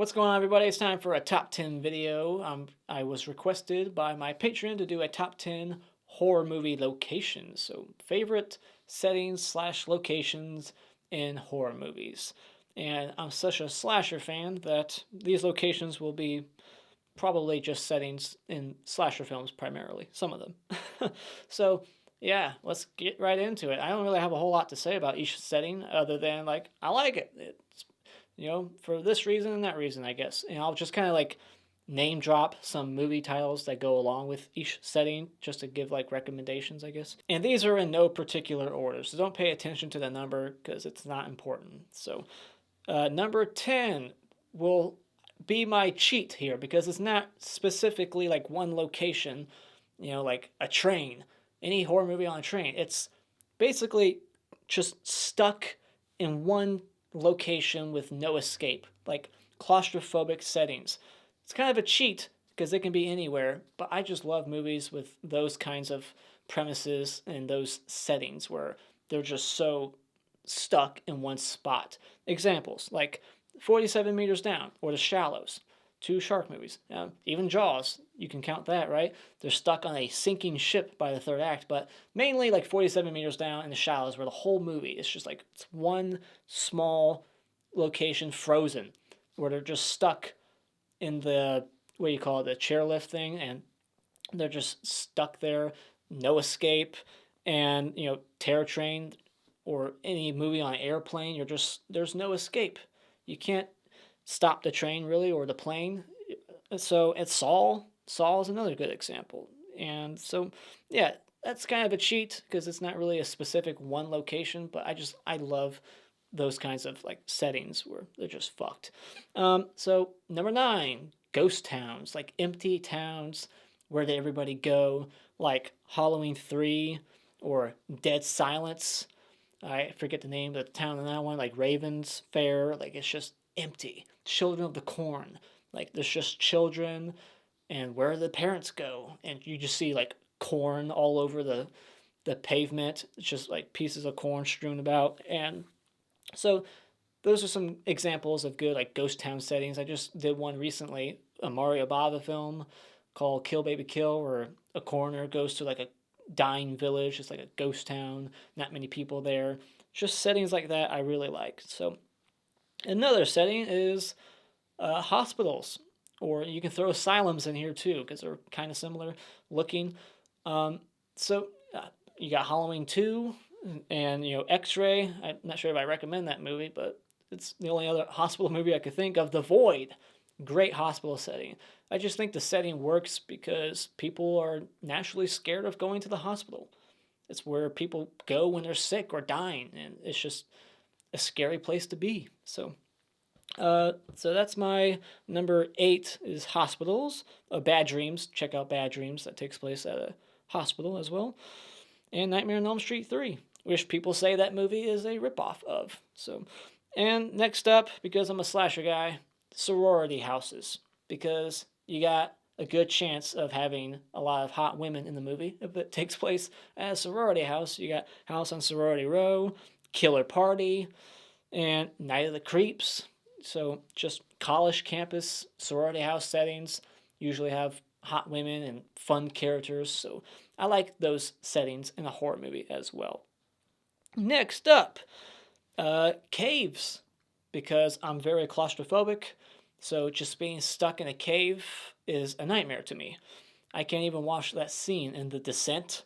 What's going on, everybody? It's time for a top 10 video. I was requested by my patron to do a top 10 horror movie locations. So, favorite settings slash locations in horror movies. And I'm such a slasher fan that these locations will be probably just settings in slasher films primarily, some of them. So, yeah, let's get right into it. I don't really have a whole lot to say about each setting other than, like, I like it. It's for this reason and that reason, I guess. And I'll just kind of like name drop some movie titles that go along with each setting just to give like recommendations, I guess. And these are in no particular order, so don't pay attention to the number because it's not important. So, number 10 will be my cheat here because it's not specifically like one location, like a train, any horror movie on a train. It's basically just stuck in one location with no escape, like claustrophobic settings. It's kind of a cheat because it can be anywhere, but I just love movies with those kinds of premises and those settings where they're just so stuck in one spot. Examples like 47 Meters Down or The Shallows, two shark movies. Even Jaws, you can count that, right? They're stuck on a sinking ship by the third act, but mainly like 47 Meters Down and The Shallows, where the whole movie is just like it's one small location frozen, where they're just stuck in the, what do you call it, the chairlift thing, and they're just stuck there, no escape. And, Terror Train or any movie on an airplane, there's no escape. You can't stop the train really or the plane. So it's Saw. Saw is another good example. And so, yeah, that's kind of a cheat because it's not really a specific one location, but I love those kinds of like settings where they're just fucked. So number 9, ghost towns, like empty towns where did everybody go, like Halloween 3 or Dead Silence. I forget the name of the town in that one, like Ravens Fair. Like it's just empty. Children of the Corn. Like there's just children, and where do the parents go? And you just see like corn all over the pavement. It's just like pieces of corn strewn about. And so those are some examples of good like ghost town settings. I just did one recently, a Mario Bava film called Kill Baby Kill, where a coroner goes to like a dying village. It's like a ghost town, not many people there. Just settings like that I really like. So another setting is hospitals, or you can throw asylums in here too because they're kind of similar looking. Um, so you got Halloween 2 and X-Ray. I'm not sure if I recommend that movie, but it's the only other hospital movie I could think of. The Void, great hospital setting. I just think the setting works because people are naturally scared of going to the hospital. It's where people go when they're sick or dying, and it's just a scary place to be. So that's my number 8 is hospitals. Bad Dreams. Check out Bad Dreams. That takes place at a hospital as well. And Nightmare on Elm Street 3, which people say that movie is a ripoff of. And next up, because I'm a slasher guy, sorority houses. Because you got a good chance of having a lot of hot women in the movie if it takes place at a sorority house. You got House on Sorority Row, Killer Party, and Night of the Creeps. So just college campus sorority house settings usually have hot women and fun characters. So I like those settings in a horror movie as well. Next up, caves, because I'm very claustrophobic. So just being stuck in a cave is a nightmare to me. I can't even watch that scene in The Descent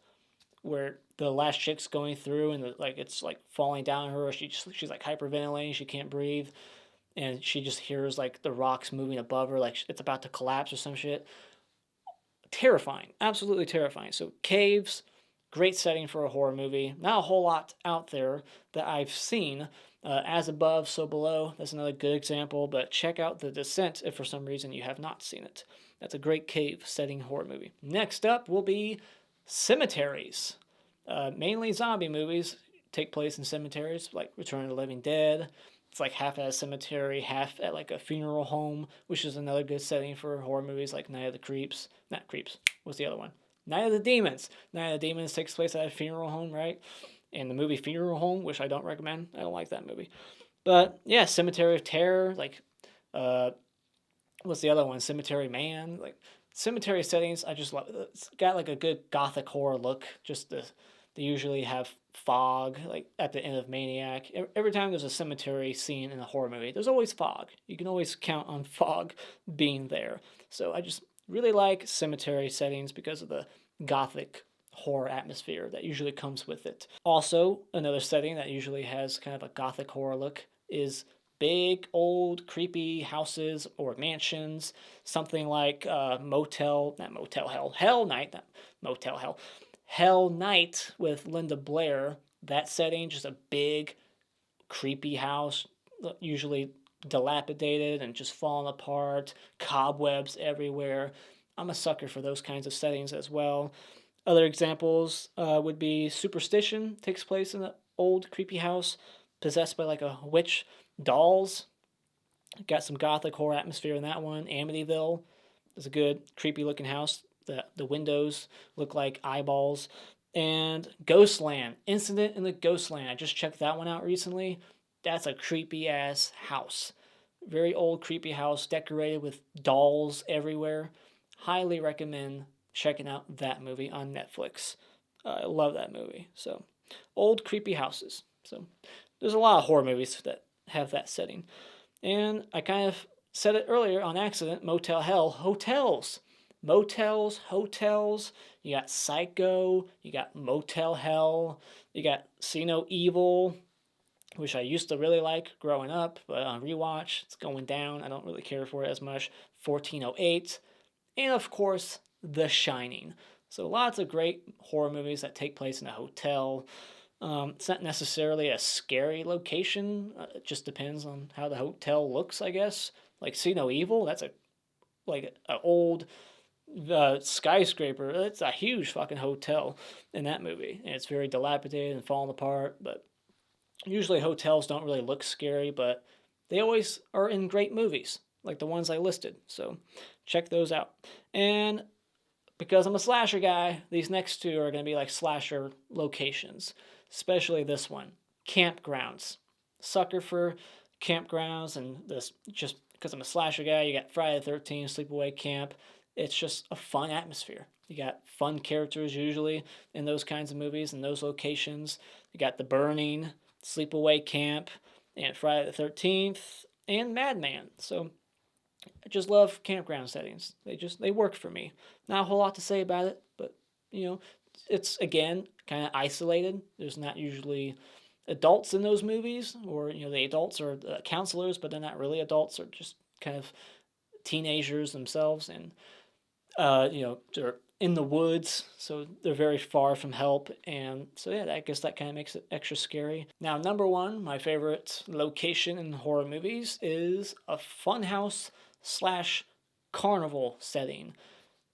where the last chick's going through and it's like falling down on her. Or she's like hyperventilating. She can't breathe, and she just hears like the rocks moving above her, like it's about to collapse or some shit. Terrifying, absolutely terrifying. So caves, great setting for a horror movie. Not a whole lot out there that I've seen. As Above, So Below, that's another good example, but check out The Descent if for some reason you have not seen it. That's a great cave setting horror movie. Next up will be cemeteries. Mainly zombie movies take place in cemeteries, like Return of the Living Dead. It's like half at a cemetery, half at like a funeral home, which is another good setting for horror movies like Night of the Creeps. Not Creeps, what's the other one? Night of the Demons. Night of the Demons takes place at a funeral home, right? And the movie Funeral Home, which I don't recommend. I don't like that movie. But yeah, Cemetery of Terror, like what's the other one? Cemetery Man. Like cemetery settings, I just love. It's got like a good gothic horror look. Just they usually have fog, like at the end of Maniac. Every time there's a cemetery scene in a horror movie, there's always fog. You can always count on fog being there. So I just really like cemetery settings because of the gothic horror atmosphere that usually comes with it. Also, another setting that usually has kind of a gothic horror look is big, old, creepy houses or mansions. Something like not Motel Hell, Hell Night, not Motel Hell, Hell Night with Linda Blair. That setting, just a big, creepy house, usually dilapidated and just falling apart, cobwebs everywhere. I'm a sucker for those kinds of settings as well. Other examples would be Superstition, takes place in an old, creepy house possessed by like a witch. Dolls, got some gothic horror atmosphere in that one. Amityville is a good, creepy looking house. The windows look like eyeballs. And Ghostland, Incident in the Ghostland. I just checked that one out recently. That's a creepy ass house. Very old, creepy house, decorated with dolls everywhere. Highly recommend checking out that movie on Netflix. I love that movie. So, old, creepy houses. So, there's a lot of horror movies that have that setting. And I kind of said it earlier on accident, Motel Hell, hotels. Motels, hotels, you got Psycho, you got Motel Hell, you got See No Evil, which I used to really like growing up, but on rewatch, it's going down. I don't really care for it as much. 1408, and of course, The Shining. So lots of great horror movies that take place in a hotel. It's not necessarily a scary location. It just depends on how the hotel looks, I guess. Like See No Evil, that's like an old skyscraper. It's a huge fucking hotel in that movie, and it's very dilapidated and falling apart. But usually hotels don't really look scary, but they always are in great movies, like the ones I listed. So check those out. And because I'm a slasher guy, these next two are going to be like slasher locations, especially this one, campgrounds. Sucker for campgrounds, and this just because I'm a slasher guy, you got Friday the 13th, Sleepaway Camp. It's just a fun atmosphere. You got fun characters usually in those kinds of movies and those locations. You got The Burning, Sleepaway Camp, and Friday the 13th, and Madman. So I just love campground settings. They work for me. Not a whole lot to say about it, but you know, it's again kind of isolated. There's not usually adults in those movies, or the adults are counselors, but they're not really adults, or just kind of teenagers themselves, and they're in the woods, so they're very far from help, and so yeah, I guess that kind of makes it extra scary. Now, number one, my favorite location in horror movies is a funhouse slash carnival setting.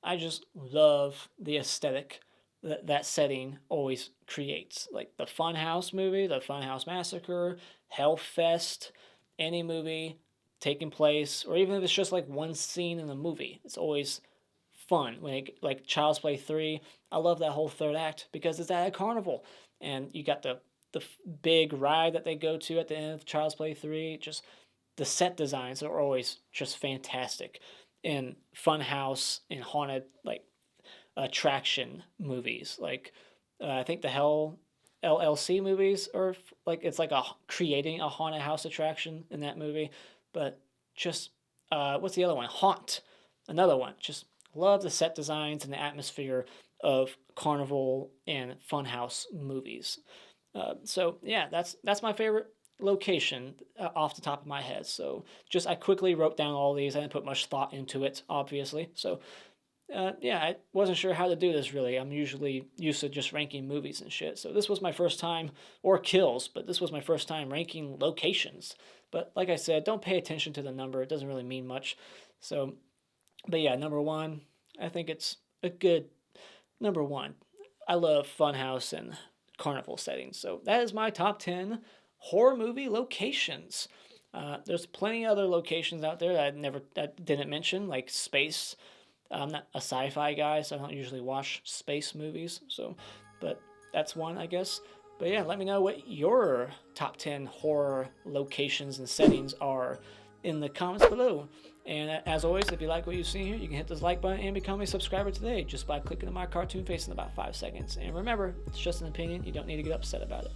I just love the aesthetic that setting always creates. Like the Funhouse movie, the Funhouse Massacre, Hellfest, any movie taking place, or even if it's just like one scene in the movie, it's always fun. Like Child's Play 3, I love that whole third act because it's at a carnival, and you got the big ride that they go to at the end of Child's Play 3. Just the set designs are always just fantastic in Funhouse and haunted like attraction movies. Like I think the Hell LLC movies are like it's like a creating a haunted house attraction in that movie. But just what's the other one? Haunt, another one. Just love the set designs and the atmosphere of carnival and funhouse movies. So yeah, that's my favorite location off the top of my head. So just I quickly wrote down all these. I didn't put much thought into it, obviously. So yeah, I wasn't sure how to do this really. I'm usually used to just ranking movies and shit. So this was my first time, or kills, but this was my first time ranking locations. But like I said, don't pay attention to the number. It doesn't really mean much. So, but yeah, number one, I think it's a good number one. I love funhouse and carnival settings. So that is my top 10 horror movie locations. There's plenty of other locations out there that I didn't mention, like space. I'm not a sci-fi guy, so I don't usually watch space movies. So, but that's one, I guess. But yeah, let me know what your top 10 horror locations and settings are in the comments below. And as always, if you like what you've seen here, you can hit this like button and become a subscriber today just by clicking on my cartoon face in about 5 seconds. And remember, it's just an opinion. You don't need to get upset about it.